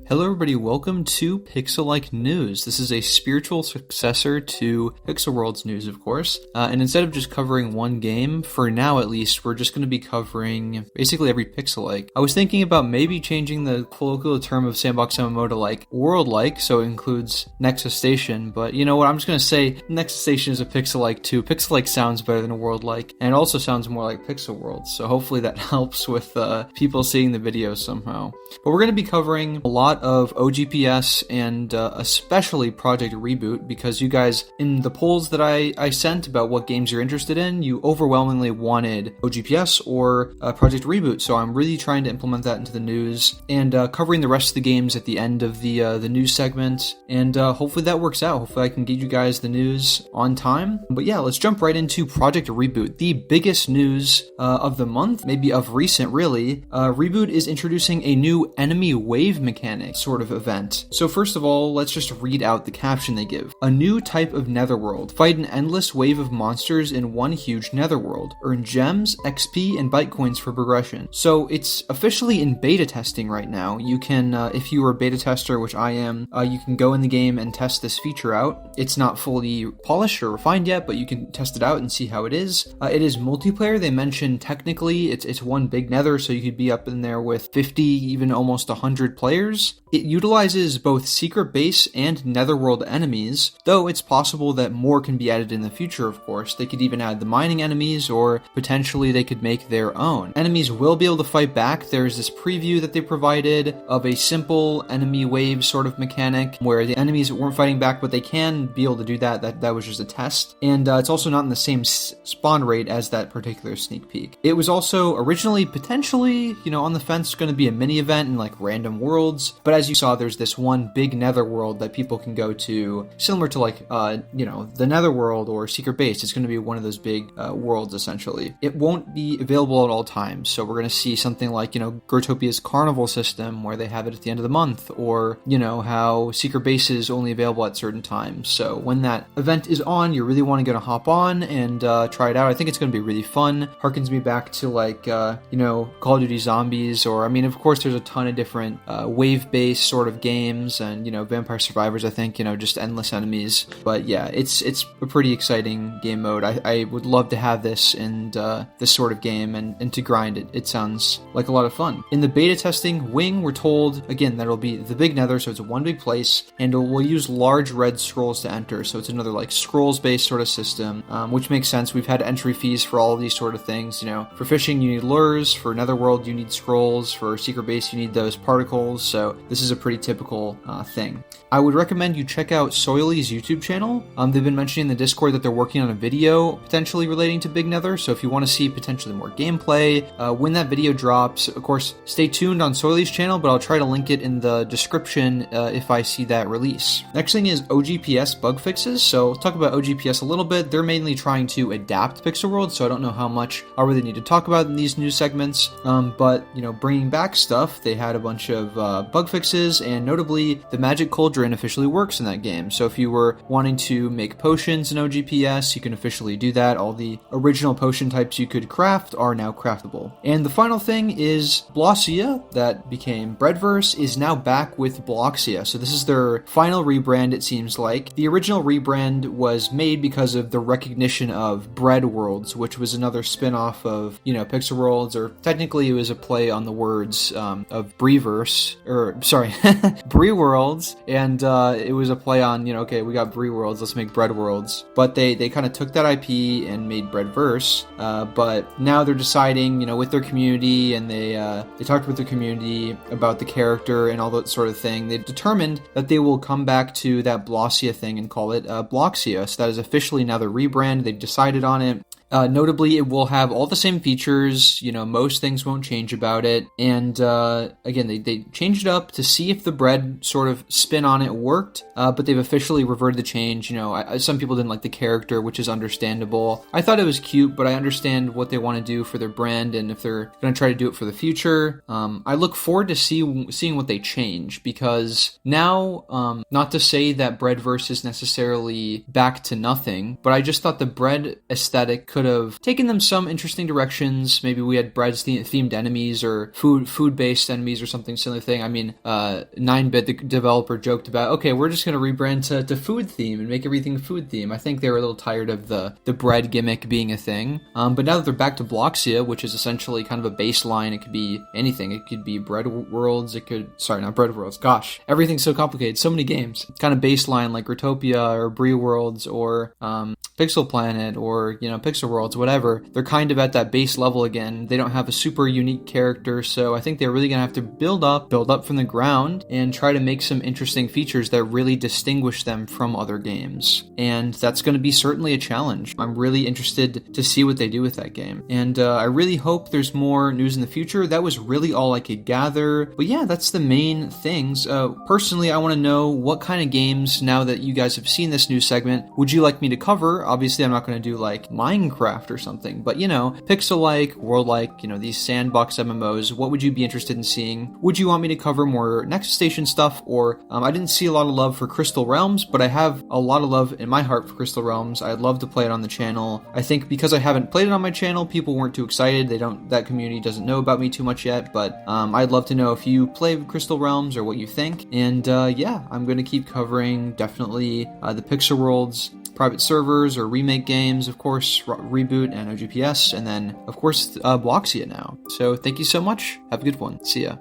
Hello everybody, welcome to Pixelike News. This is a spiritual successor to Pixel World's news, of course. And instead of just covering one game, for now at least, we're just going to be covering basically every Pixelike. I was thinking about maybe changing the colloquial term of sandbox MMO to like world-like, so it includes Nexus Station, but you know what, I'm just going to say Nexus Station is a Pixelike too. Pixelike sounds better than a world-like, and it also sounds more like Pixel World, so hopefully that helps with people seeing the video somehow. But we're going to be covering a lot of OGPS and especially Project Reboot, because you guys, in the polls that I sent about what games you're interested in, you overwhelmingly wanted OGPS or Project Reboot, so I'm really trying to implement that into the news and covering the rest of the games at the end of the news segment, and hopefully that works out. Hopefully I can get you guys the news on time. But yeah, let's jump right into Project Reboot, the biggest news of the month, maybe of recent really. Reboot is introducing a new enemy wave mechanic sort of event. So first of all, let's just read out the caption they give. A new type of netherworld. Fight an endless wave of monsters in one huge netherworld. Earn gems, XP, and Bytecoins for progression. So it's officially in beta testing right now. You can, if you are a beta tester, which I am, you can go in the game and test this feature out. It's not fully polished or refined yet, but you can test it out and see how it is. It is multiplayer. They mentioned technically it's one big nether, so you could be up in there with 50, even almost 100 players. It utilizes both secret base and netherworld enemies, though it's possible that more can be added in the future, of course. They could even add the mining enemies, or potentially they could make their own. Enemies will be able to fight back. There's this preview that they provided of a simple enemy wave sort of mechanic where the enemies weren't fighting back, but they can be able to do that. That was just a test. And it's also not in the same spawn rate as that particular sneak peek. It was also originally potentially, on the fence, going to be a mini event in like random worlds, but as you saw, there's this one big netherworld that people can go to, similar to like, the netherworld or secret base. It's going to be one of those big worlds, essentially. It won't be available at all times, so we're going to see something like, Growtopia's carnival system, where they have it at the end of the month, or, how secret base is only available at certain times. So when that event is on, you're really want to hop on and try it out. I think it's going to be really fun. Harkens me back to like, Call of Duty Zombies, or, of course, there's a ton of different wave-based sort of games, and Vampire Survivors, I think, just endless enemies. But yeah, it's a pretty exciting game mode. I would love to have this in this sort of game and to grind it. It sounds like a lot of fun. In the beta testing wing, we're told again that it'll be the big nether, so it's a one big place, and we'll use large red scrolls to enter, so it's another like scrolls based sort of system, which makes sense. We've had entry fees for all of these sort of things. For fishing you need lures, for netherworld you need scrolls, for secret base you need those particles, so this is a pretty typical thing. I would recommend you check out Soily's YouTube channel. They've been mentioning in the Discord that they're working on a video potentially relating to Big Nether, so if you want to see potentially more gameplay, when that video drops, of course, stay tuned on Soily's channel, but I'll try to link it in the description if I see that release. Next thing is OGPS bug fixes, so let's talk about OGPS a little bit. They're mainly trying to adapt Pixel World, so I don't know how much I really need to talk about in these news segments, but, bringing back stuff, they had a bunch of bug fixes, and notably, the magic cauldron officially works in that game. So if you were wanting to make potions in OGPS, you can officially do that. All the original potion types you could craft are now craftable. And the final thing is Bloxia, that became Breadverse, is now back with Bloxia. So this is their final rebrand, it seems like. The original rebrand was made because of the recognition of Bread Worlds, which was another spin-off of, Pixel Worlds, or technically it was a play on the words of Breverse, Bree Worlds, and it was a play on, okay, we got Bree Worlds, let's make Bread Worlds. But they kind of took that IP and made Breadverse, but now they're deciding, with their community, and they talked with their community about the character and all that sort of thing. They determined that they will come back to that Bloxia thing and call it Bloxia. So that is officially now the rebrand. They decided on it. Notably, it will have all the same features, most things won't change about it, and again, they changed it up to see if the bread sort of spin on it worked, but they've officially reverted the change. Some people didn't like the character, which is understandable. I thought it was cute, but I understand what they want to do for their brand, and if they're going to try to do it for the future. I look forward to seeing what they change, because now, not to say that Breadverse is necessarily back to nothing, but I just thought the bread aesthetic could have taken them some interesting directions. Maybe we had bread themed enemies or food-based enemies or something similar thing. I mean, 9-Bit, the developer, joked about, okay, we're just going to rebrand to food theme and make everything food theme. I think they were a little tired of the bread gimmick being a thing. But now that they're back to Bloxia, which is essentially kind of a baseline, it could be anything. It could be Bread Worlds. Not Bread Worlds. Gosh, everything's so complicated. So many games. It's kind of baseline like Retopia or Brie Worlds or Pixel Planet or, Pixel Worlds, whatever. They're kind of at that base level again. They don't have a super unique character, so I think they're really going to have to build up from the ground and try to make some interesting features that really distinguish them from other games. And that's going to be certainly a challenge. I'm really interested to see what they do with that game. And I really hope there's more news in the future. That was really all I could gather. But yeah, that's the main things. Personally, I want to know what kind of games, now that you guys have seen this news segment, would you like me to cover? Obviously, I'm not going to do like Minecraft or something, but Pixelike, Worldlike, these sandbox MMOs, what would you be interested in seeing? Would you want me to cover more Nexus Station stuff? Or I didn't see a lot of love for Crystal Realms, but I have a lot of love in my heart for Crystal Realms. I'd love to play it on the channel. I think because I haven't played it on my channel, people weren't too excited. That community doesn't know about me too much yet, but I'd love to know if you play Crystal Realms or what you think. And yeah, I'm going to keep covering definitely the Pixel Worlds, private servers or remake games, of course, Reboot and OGPS, and then, of course, Bloxia now. So thank you so much. Have a good one. See ya.